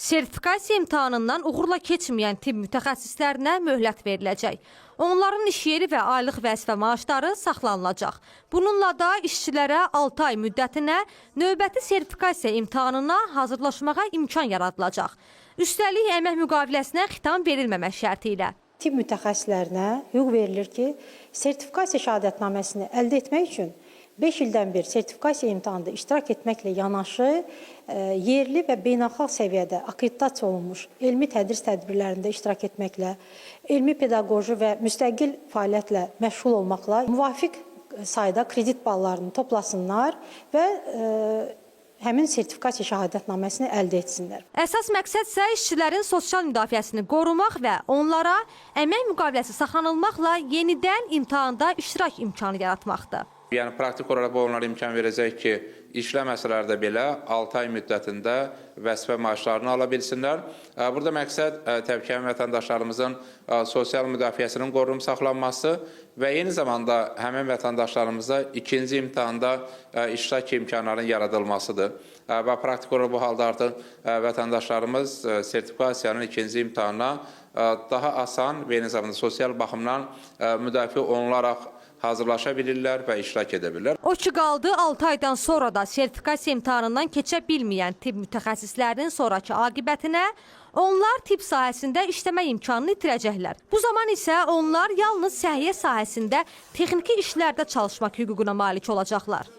Sertifikasiya imtahanından uğurla keçməyən tibb mütəxəssislərinə möhlət veriləcək. Onların iş yeri və aylıq vəzifə maaşları saxlanılacaq. Bununla da işçilərə 6 ay müddətinə növbəti sertifikasiya imtahanına hazırlaşmağa imkan yaradılacaq. Üstəlik, əmək müqaviləsinə xitam verilməmək şərti ilə. Tibb mütəxəssislərinə hüquq verilir ki, sertifikasiya şəhadətnaməsini əldə etmək üçün 5 ildən bir sertifikasiya imtahanında iştirak etməklə yanaşı, yerli və beynəlxalq səviyyədə akkreditasiya olunmuş elmi tədris tədbirlərində iştirak etməklə, elmi pedaqoji və müstəqil fəaliyyətlə məşğul olmaqla müvafiq sayda kredit ballarını toplasınlar və həmin sertifikasiya şəhadətnaməsini əldə etsinlər. Əsas məqsəd isə işçilərin sosial müdafiəsini qorumaq və onlara əmək müqaviləsi saxlanılmaqla yenidən imtahanda iştirak imkanı yaratmaqdır. Yəni, praktik olaraq bu onlara imkan verəcək ki, işləməsələr də belə 6 ay müddətində vəzifə maaşlarını ala bilsinlər. Burada məqsəd təbii ki, vətəndaşlarımızın sosial müdafiəsinin qorunub saxlanması və eyni zamanda həmin vətəndaşlarımıza ikinci imtahanda iştirak imkanlarının yaradılmasıdır. Və praktik olaraq bu halda artıq vətəndaşlarımız sertifikasiyanın ikinci imtahanına daha asan və eyni zamanda sosial baxımdan müdafiə olunaraq hazırlaşa bilirlər və iştirak edə bilirlər. O ki qaldı 6 aydan sonra da sertifikasiya imtahanından keçə bilməyən tibb mütəxəssislərinin sonraki aqibətinə onlar tibb sahəsində işləmə imkanını itirəcəklər. Bu zaman isə onlar yalnız səhiyyə sahəsində texniki işlərdə çalışmaq hüququna malik olacaqlar.